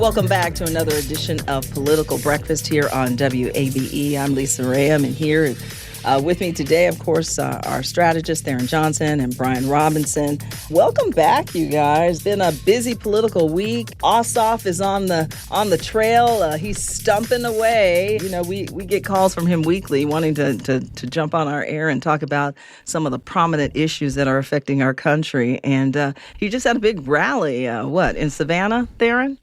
Welcome back to another edition of Political Breakfast here on WABE. I'm Lisa Rayam, and here with me today, of course, our strategist, Tharon Johnson and Brian Robinson. Welcome back, you guys. Been a busy political week. Ossoff is on the trail. He's stumping away. You know, we get calls from him weekly wanting to jump on our air and talk about some of the prominent issues that are affecting our country. And he just had a big rally, in Savannah, Tharon?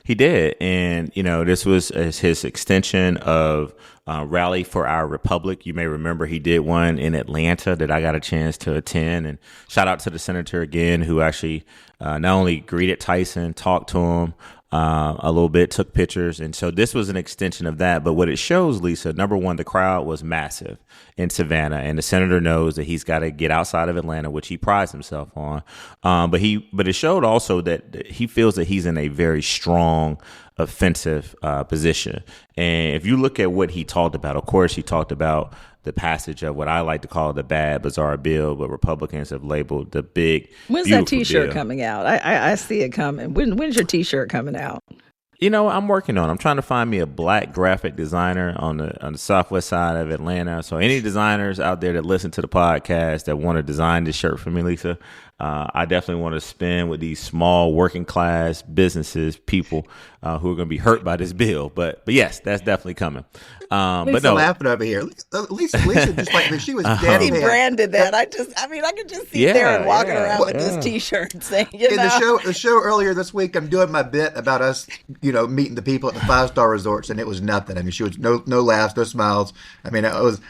He did. And, this was his extension of Rally for Our Republic. You may remember he did one in Atlanta that I got a chance to attend. And shout out to the senator again, who actually not only greeted Tyson, talked to him a little bit, took pictures. And so this was an extension of that. But what it shows, Lisa, number one, the crowd was massive in Savannah. And the senator knows that he's got to get outside of Atlanta, which he prides himself on. But it showed also that he feels that he's in a very strong offensive position. And if you look at what he talked about, of course, he talked about the passage of what I like to call the bad, bizarre bill, but Republicans have labeled the big, When's that T-shirt coming out? I see it coming. When's your T-shirt coming out? I'm working on it. I'm trying to find me a black graphic designer on the southwest side of Atlanta. So any designers out there that listen to the podcast that want to design this shirt for me, Lisa, I definitely want to spend with these small working class businesses, people who are going to be hurt by this bill. But yes, that's definitely coming. Lisa laughing over here. Lisa just like she was dead. He branded that. I could just see Tharon walking around with this T-shirt saying, the show earlier this week, I'm doing my bit about us, meeting the people at the 5-star resorts, and it was nothing. I mean, she was no laughs, no smiles. I mean, it was,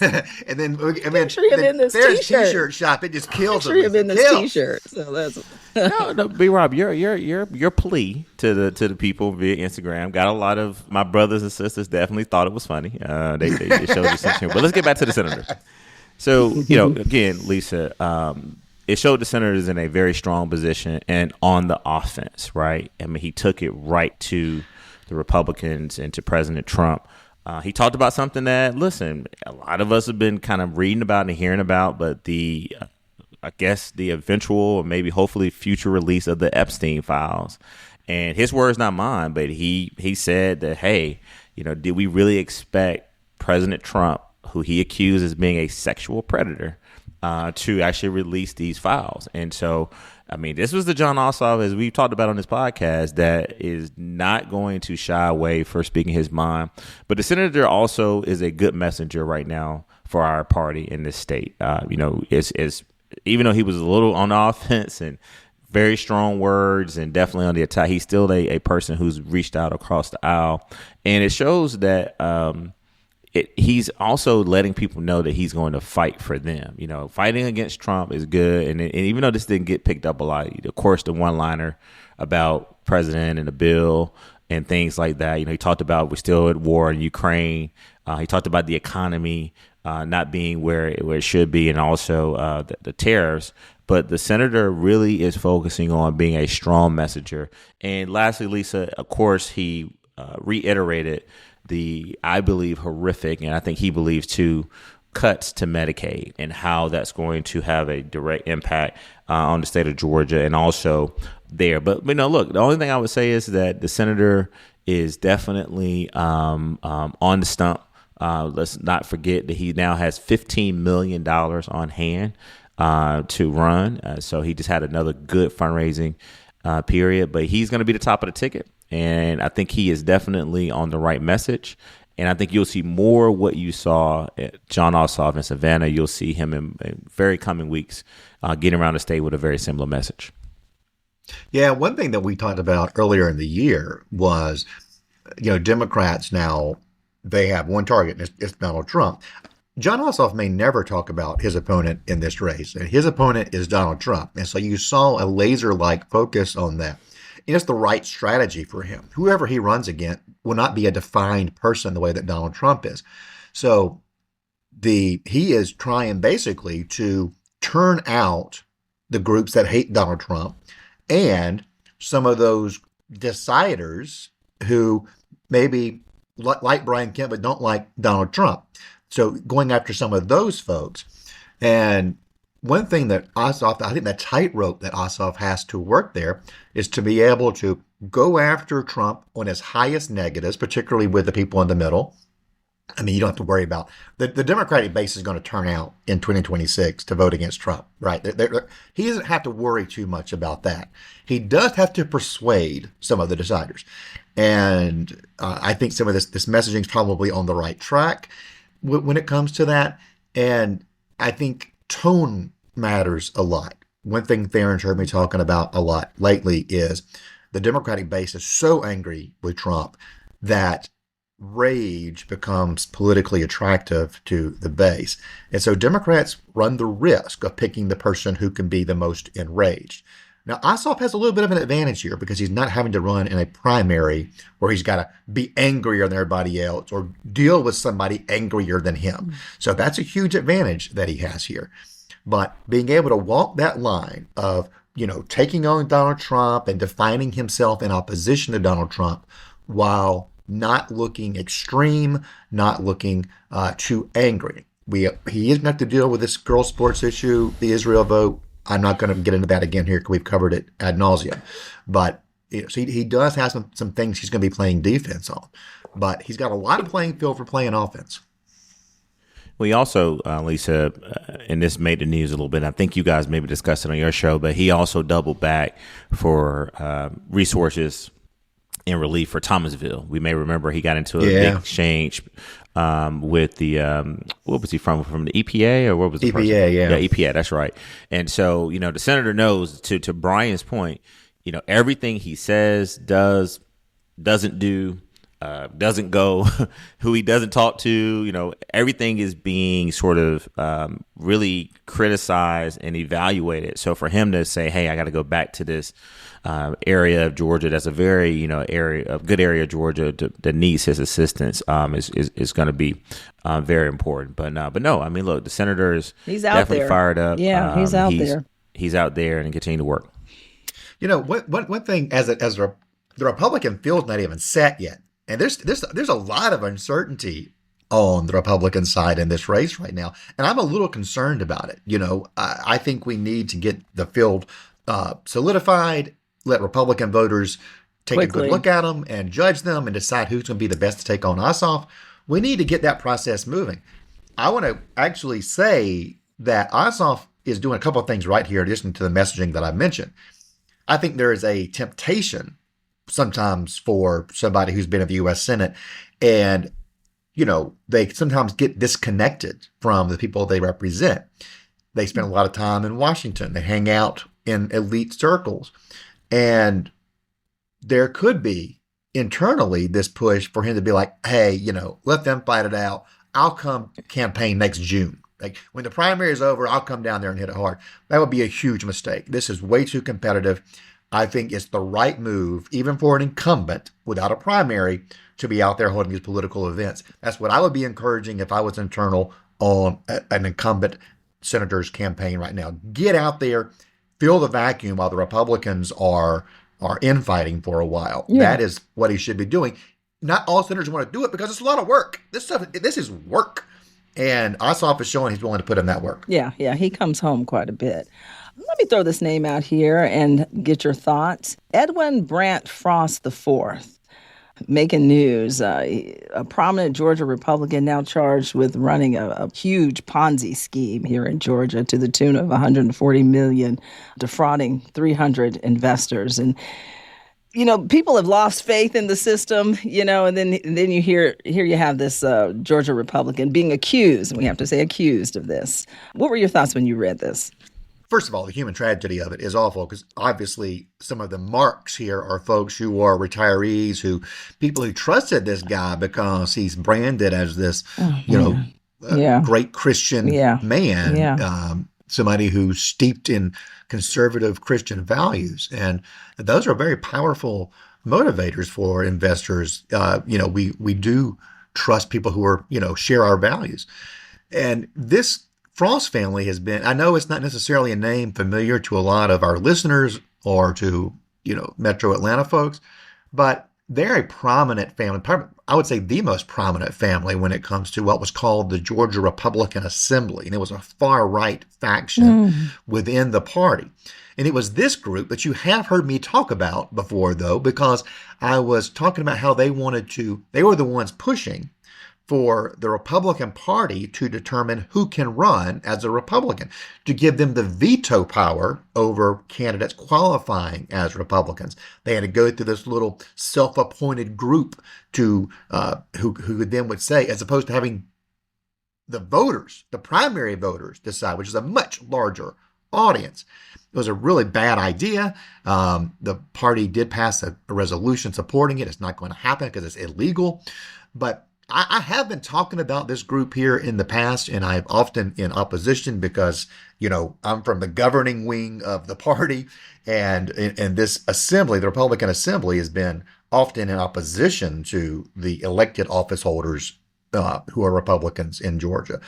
and then picture him in this there's T-shirt. T-shirt shop. It just kills picture him in this T-shirt. So that's no, B-Rob, your plea to the people via Instagram got a lot of my brothers and sisters definitely thought it was funny. They showed the sense here. But let's get back to the senator. So, again, Lisa, it showed the senator is in a very strong position and on the offense, right? I mean, he took it right to the Republicans and to President Trump. He talked about something that, listen, a lot of us have been kind of reading about and hearing about, but I guess the eventual or maybe hopefully future release of the Epstein files. And his words, not mine, but he said that, hey, did we really expect President Trump, who he accused as being a sexual predator, to actually release these files? And so, I mean, this was the Jon Ossoff, as we've talked about on this podcast, that is not going to shy away for speaking his mind. But the senator also is a good messenger right now for our party in this state. Even though he was a little on the offense and very strong words and definitely on the attack, he's still a person who's reached out across the aisle. And it shows that he's also letting people know that he's going to fight for them. Fighting against Trump is good. And even though this didn't get picked up a lot, of course, the one-liner about president and the bill and things like that, he talked about we're still at war in Ukraine. He talked about the economy not being where it should be, and also the tariffs. But the senator really is focusing on being a strong messenger. And lastly, Lisa, of course, he reiterated the, I believe, horrific, and I think he believes too, cuts to Medicaid and how that's going to have a direct impact on the state of Georgia and also there. But look, the only thing I would say is that the senator is definitely on the stump. Let's not forget that he now has $15 million on hand to run. So he just had another good fundraising period. But he's going to be the top of the ticket. And I think he is definitely on the right message. And I think you'll see more what you saw at Jon Ossoff in Savannah. You'll see him in very coming weeks getting around the state with a very similar message. Yeah, one thing that we talked about earlier in the year was, Democrats now, they have one target, and it's Donald Trump. Jon Ossoff may never talk about his opponent in this race, and his opponent is Donald Trump. And so you saw a laser-like focus on that. And it's the right strategy for him. Whoever he runs against will not be a defined person the way that Donald Trump is. So he is trying basically to turn out the groups that hate Donald Trump and some of those deciders who maybe like Brian Kemp but don't like Donald Trump. So going after some of those folks. And one thing that Ossoff, I think the tightrope that Ossoff has to work there is to be able to go after Trump on his highest negatives, particularly with the people in the middle. I mean, you don't have to worry about the Democratic base is going to turn out in 2026 to vote against Trump, right? He doesn't have to worry too much about that. He does have to persuade some of the deciders. And I think some of this messaging is probably on the right track when it comes to that. And I think tone matters a lot. One thing Tharon's heard me talking about a lot lately is the Democratic base is so angry with Trump that rage becomes politically attractive to the base. And so Democrats run the risk of picking the person who can be the most enraged. Now, Ossoff has a little bit of an advantage here because he's not having to run in a primary where he's got to be angrier than everybody else or deal with somebody angrier than him. So that's a huge advantage that he has here. But being able to walk that line of, taking on Donald Trump and defining himself in opposition to Donald Trump while not looking extreme, not looking too angry. He isn't going to have to deal with this girl sports issue, the Israel vote. I'm not going to get into that again here because we've covered it ad nauseum. But so he does have some things he's going to be playing defense on. But he's got a lot of playing field for playing offense. We also, Lisa, and this made the news a little bit. I think you guys maybe discussed it on your show, but he also doubled back for resources in relief for Thomasville. We may remember he got into a big exchange with the what was he from the EPA or what was the EPA? Person? Yeah, EPA. That's right. And so the senator knows to Brian's point. Everything he says, doesn't do, doesn't go, who he doesn't talk to. Everything is being sort of really criticized and evaluated. So for him to say, "Hey, I got to go back to this area of Georgia that's a very good area of Georgia that needs his assistance," is going to be very important. But no, I mean, look, the senator is definitely fired up. Yeah, he's out there. He's out there and continue to work. One thing as the Republican field's not even set yet, and there's a lot of uncertainty on the Republican side in this race right now, and I'm a little concerned about it. I think we need to get the field solidified. Let Republican voters take a good look at them and judge them and decide who's going to be the best to take on Ossoff. We need to get that process moving. I want to actually say that Ossoff is doing a couple of things right here in addition to the messaging that I mentioned. I think there is a temptation sometimes for somebody who's been in the U.S. Senate and, they sometimes get disconnected from the people they represent. They spend a lot of time in Washington. They hang out in elite circles. And there could be internally this push for him to be like, hey, let them fight it out. I'll come campaign next June. Like when the primary is over, I'll come down there and hit it hard. That would be a huge mistake. This is way too competitive. I think it's the right move, even for an incumbent without a primary, to be out there holding these political events. That's what I would be encouraging if I was internal on an incumbent senator's campaign right now. Get out there. Fill the vacuum while the Republicans are infighting for a while. Yeah. That is what he should be doing. Not all senators want to do it because it's a lot of work. This is work. And Ossoff is showing he's willing to put in that work. Yeah, he comes home quite a bit. Let me throw this name out here and get your thoughts. Edwin Brant Frost IV, making news. A prominent Georgia Republican now charged with running a huge Ponzi scheme here in Georgia to the tune of $140 million, defrauding 300 investors. And people have lost faith in the system, and then you here you have this Georgia Republican being accused, and we have to say accused of this. What were your thoughts when you read this? First of all, the human tragedy of it is awful because obviously some of the marks here are folks who are retirees, people who trusted this guy because he's branded as this, great Christian man, somebody who's steeped in conservative Christian values. And those are very powerful motivators for investors. We do trust people who are, share our values. And this Frost family has been, I know it's not necessarily a name familiar to a lot of our listeners or to, Metro Atlanta folks, but they're a prominent family. I would say the most prominent family when it comes to what was called the Georgia Republican Assembly. And it was a far right faction within the party. And it was this group that you have heard me talk about before, though, because I was talking about how they were the ones pushing for the Republican Party to determine who can run as a Republican, to give them the veto power over candidates qualifying as Republicans. They had to go through this little self-appointed group to who then would say, as opposed to having the voters, the primary voters decide, which is a much larger audience. It was a really bad idea. The party did pass a resolution supporting it. It's not going to happen because it's illegal. But I have been talking about this group here in the past, and I'm often in opposition because, I'm from the governing wing of the party. And this assembly, the Republican Assembly, has been often in opposition to the elected office holders who are Republicans in Georgia.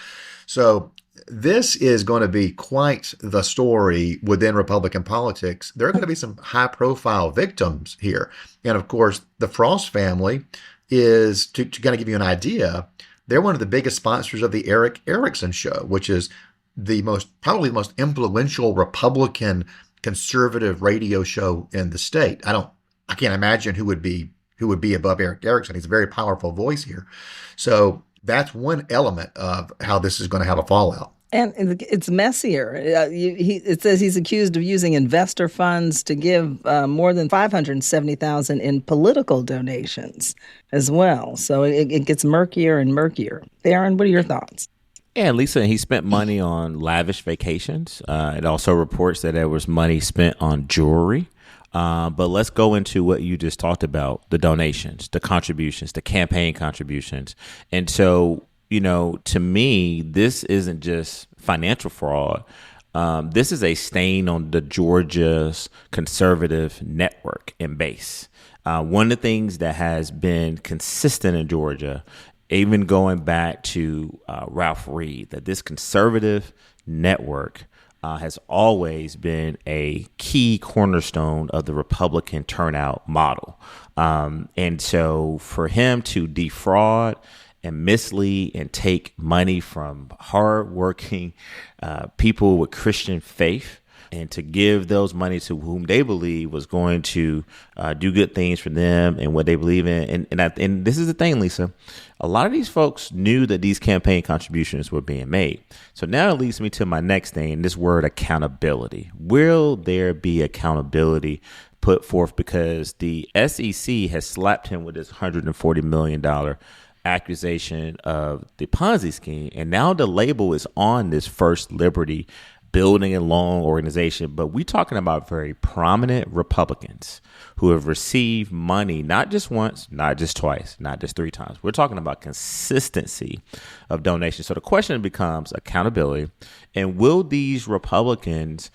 So this is going to be quite the story within Republican politics. There are going to be some high-profile victims here. And, of course, the Frost family is, to kind of give you an idea, they're one of the biggest sponsors of the Eric Erickson Show, which is probably the most influential Republican conservative radio show in the state. I can't imagine who would be above Eric Erickson. He's a very powerful voice here. So that's one element of how this is going to have a fallout. And it's messier. It says he's accused of using investor funds to give more than $570,000 in political donations as well. So it gets murkier and murkier. Tharon, what are your thoughts? Yeah, Lisa, he spent money on lavish vacations. It also reports that there was money spent on jewelry. But let's go into what you just talked about, the donations, the contributions, the campaign contributions. And so, to me, this isn't just financial fraud. This is a stain on the Georgia's conservative network and base. One of the things that has been consistent in Georgia, even going back to Ralph Reed, that this conservative network has always been a key cornerstone of the Republican turnout model. And so for him to defraud and mislead and take money from hardworking people with Christian faith and to give those money to whom they believe was going to do good things for them and what they believe in. And this is the thing, Lisa. A lot of these folks knew that these campaign contributions were being made. So now it leads me to my next thing, this word accountability. Will there be accountability put forth? Because the SEC has slapped him with this $140 million accusation of the Ponzi scheme. And now the label is on this First Liberty building and loan organization. But we're talking about very prominent Republicans who have received money, not just once, not just twice, not just three times. We're talking about consistency of donations. So the question becomes accountability. And will these Republicans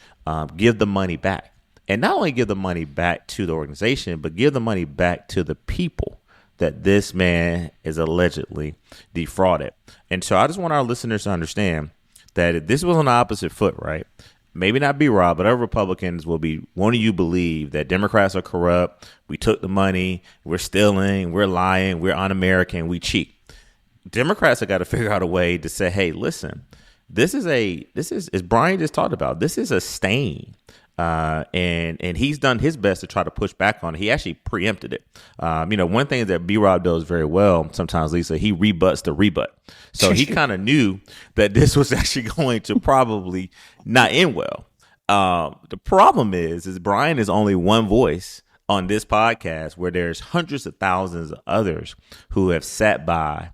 give the money back? And not only give the money back to the organization, but give the money back to the people that this man is allegedly defrauded. And so I just want our listeners to understand that if this was on the opposite foot, right? Maybe not B-Rob, but other Republicans will be wanting you to believe that Democrats are corrupt. We took the money. We're stealing. We're lying. We're un-American. We cheat. Democrats have got to figure out a way to say, hey, listen, this is as Brian just talked about, this is a stain. And he's done his best to try to push back on it. He actually preempted it. One thing that B-Rob does very well sometimes, Lisa, he rebuts the rebut. So he kind of knew that this was actually going to probably not end well. The problem is Brian is only one voice on this podcast where there's hundreds of thousands of others who have sat by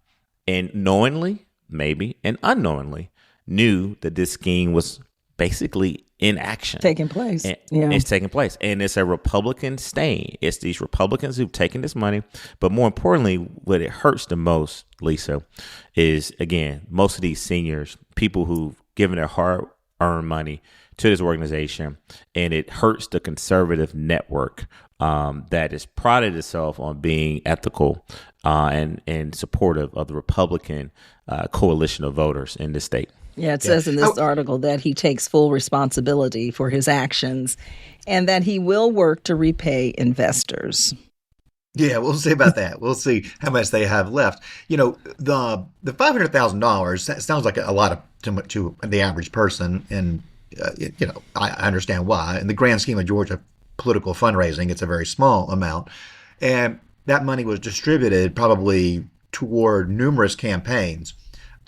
and knowingly, maybe, and unknowingly knew that this scheme was basically in action. Taking place. It's taking place. And it's a Republican stain. It's these Republicans who've taken this money. But more importantly, what it hurts the most, Lisa, is, again, most of these seniors, people who've given their hard-earned money to this organization, and it hurts the conservative network that has prided itself on being ethical and supportive of the Republican coalition of voters in this state. Yeah, it says in this article that he takes full responsibility for his actions and that he will work to repay investors. Yeah, we'll see about that. We'll see how much they have left. The $500,000 sounds like a lot to the average person, and I understand why. In the grand scheme of Georgia political fundraising, it's a very small amount. And that money was distributed probably toward numerous campaigns.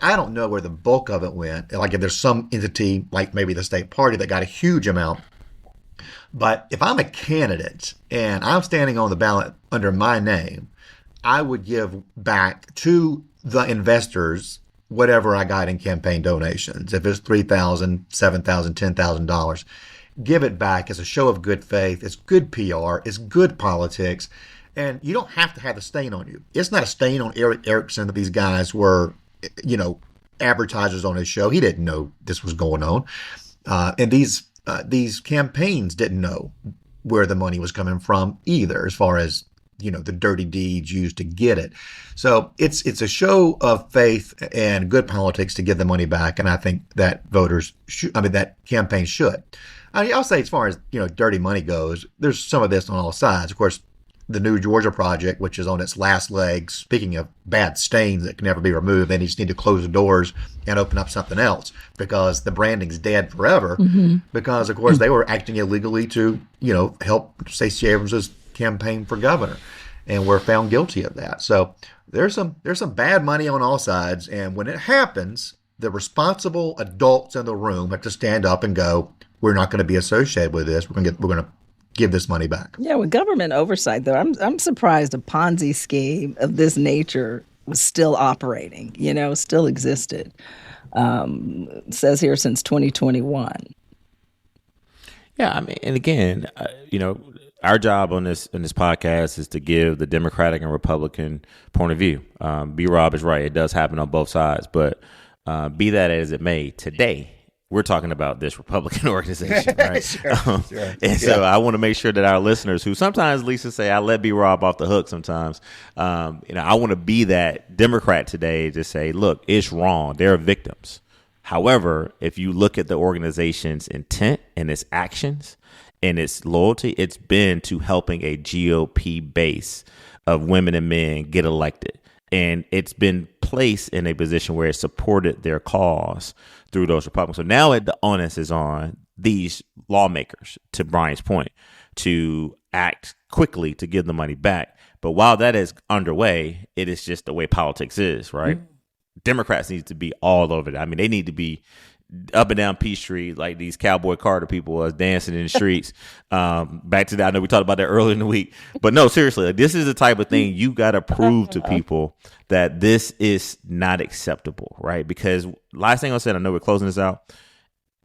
I don't know where the bulk of it went. Like if there's some entity, like maybe the state party, that got a huge amount. But if I'm a candidate and I'm standing on the ballot under my name, I would give back to the investors whatever I got in campaign donations. If it's $3,000, $7,000, $10,000, give it back as a show of good faith. It's good PR. It's good politics. And you don't have to have a stain on you. It's not a stain on Eric Erickson that these guys were, advertisers on his show. He didn't know this was going on. And these campaigns didn't know where the money was coming from either, as far as the dirty deeds used to get it. So it's a show of faith and good politics to give the money back, and I think that that campaign should. I'll say, as far as dirty money goes, there's some of this on all sides. Of course, the New Georgia Project, which is on its last legs. Speaking of bad stains that can never be removed, they just need to close the doors and open up something else, because the branding's dead forever. Mm-hmm. Because, of course, they were acting illegally to, help Stacey Abrams' campaign for governor, and were found guilty of that. So there's some bad money on all sides, and when it happens, the responsible adults in the room have to stand up and go, "We're not going to be associated with this. We're going to give this money back." Yeah, with government oversight, though, I'm surprised a Ponzi scheme of this nature was still operating. Still existed. It says here since 2021. Yeah, I mean, and again, our job on this podcast is to give the Democratic and Republican point of view. B. Rob is right; it does happen on both sides. But be that as it may, today we're talking about this Republican organization, right? Sure. And so I want to make sure that our listeners, who sometimes Lisa say I let B. Rob off the hook sometimes, I want to be that Democrat today to say, look, it's wrong. They're victims. However, if you look at the organization's intent and its actions and its loyalty, it's been to helping a GOP base of women and men get elected. And it's been placed in a position where it supported their cause through those Republicans. So now the onus is on these lawmakers, to Brian's point, to act quickly to give the money back. But while that is underway, it is just the way politics is, right? Mm-hmm. Democrats need to be all over that. I mean, they need to be up and down Peachtree like these Cowboy Carter people was dancing in the streets. Back to that, I know we talked about that earlier in the week, but no, seriously, this is the type of thing you got to prove to people that this is not acceptable, right? Because last thing I said, I know we're closing this out.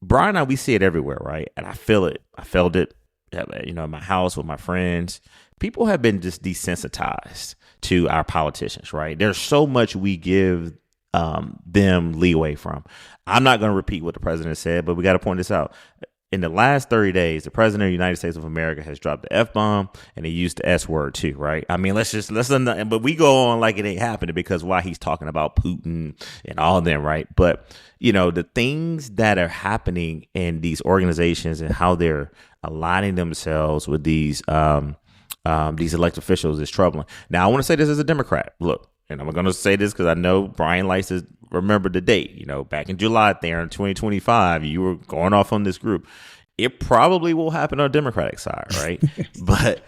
Brian and I, we see it everywhere, right? And I feel it. I felt it, in my house with my friends. People have been just desensitized to our politicians, right? There's so much we give them leeway from. I'm not going to repeat what the president said, but we got to point this out. In the last 30 days, the president of the United States of America has dropped the F-bomb, and he used the S-word too, right? I mean, but we go on like it ain't happening, because why, he's talking about Putin and all of them, right? But, the things that are happening in these organizations and how they're aligning themselves with these elected officials is troubling. Now, I want to say this as a Democrat. Look, and I'm going to say this because I know Brian likes to remember the date. Back in July there in 2025, you were going off on this group. It probably will happen on the Democratic side, right? But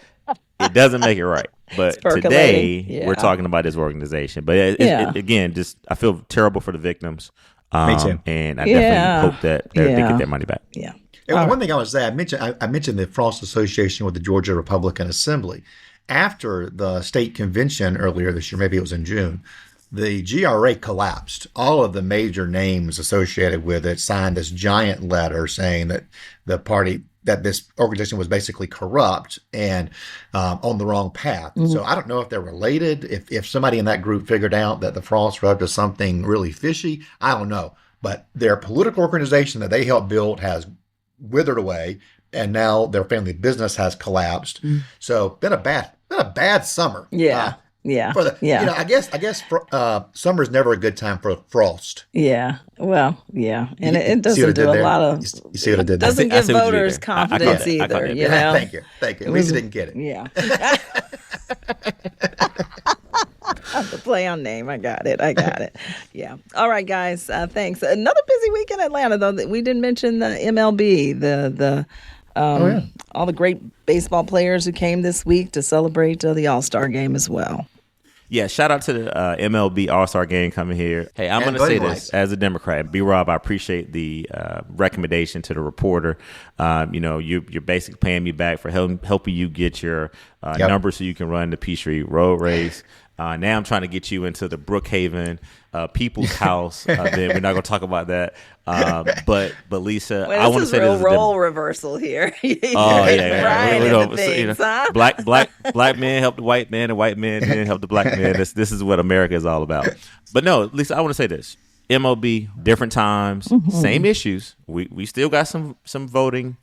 it doesn't make it right. But today, we're talking about this organization. But again, just I feel terrible for the victims. Me too. And I definitely hope that they get their money back. Yeah. And one thing I would say, I mentioned the Frost Association with the Georgia Republican Assembly. After the state convention earlier this year, maybe it was in June, the GRA collapsed. All of the major names associated with it signed this giant letter saying that this organization was basically corrupt and on the wrong path. Mm-hmm. So I don't know if they're related. If somebody in that group figured out that the Frost were up to something really fishy, I don't know. But their political organization that they helped build has withered away, and now their family business has collapsed. Mm. So been a bad summer. Yeah. I guess summer's never a good time for frost. Yeah. Well, yeah. And it doesn't do a lot of, you see what I did there? Doesn't give voters confidence either, Thank you. At least you didn't get it. Yeah. The play on name. I got it. Yeah. All right, guys. Thanks. Another busy week in Atlanta, though. We didn't mention the MLB, all the great baseball players who came this week to celebrate the All-Star game as well. Yeah, shout out to the MLB All-Star game coming here. Hey, I'm going to say this as a Democrat. B-Rob, I appreciate the recommendation to the reporter. You're basically paying me back for helping you get your numbers so you can run the Peachtree Road Race. Now I'm trying to get you into the Brookhaven People's House. Then we're not going to talk about that. But Lisa, I want to say this is real role reversal here. Black men help the white man, and white men then help the black man. This is what America is all about. But no, Lisa, I want to say this: MLB, different times, same issues. We still got some voting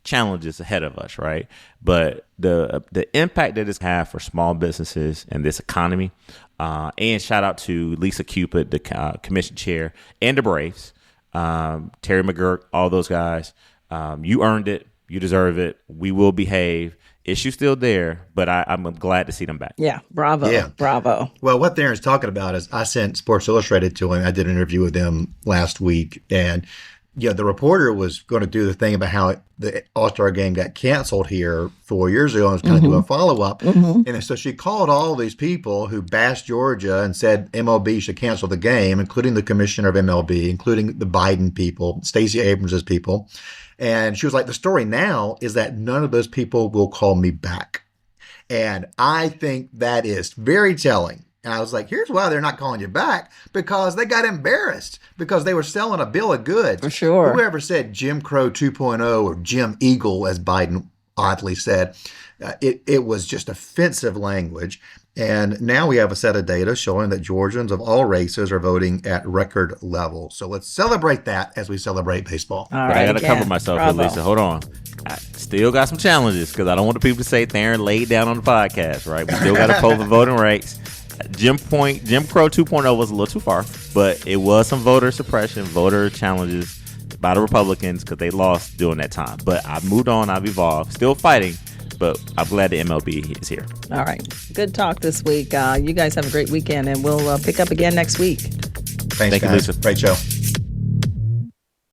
challenges ahead of us, right? But the impact that it's had for small businesses and this economy, and shout out to Lisa Cupid, the commission chair, and the Braves, Terry McGurk, all those guys. You earned it. You deserve it. We will behave. Issue's still there, but I'm glad to see them back. Yeah, bravo. Well, what Tharon's talking about is I sent Sports Illustrated to him. I did an interview with them last week, and the reporter was going to do the thing about how the All-Star game got canceled here 4 years ago and was going to do a follow-up. And so she called all these people who bashed Georgia and said MLB should cancel the game, including the commissioner of MLB, including the Biden people, Stacey Abrams' people. And she was like, the story now is that none of those people will call me back. And I think that is very telling. And I was like, here's why they're not calling you back, because they got embarrassed because they were selling a bill of goods. For sure. Whoever said Jim Crow 2.0 or Jim Eagle, as Biden oddly said, it was just offensive language. And now we have a set of data showing that Georgians of all races are voting at record levels. So let's celebrate that as we celebrate baseball. All right, I got to cover myself here, Lisa. Hold on. I still got some challenges because I don't want the people to say Tharon laid down on the podcast, right? We still got to poll the voting rights. Jim Crow 2.0 was a little too far, but it was some voter suppression, voter challenges by the Republicans because they lost during that time. But I've moved on. I've evolved. Still fighting, but I'm glad the MLB is here. All right. Good talk this week. You guys have a great weekend, and we'll pick up again next week. Thank you, Lisa. Great show.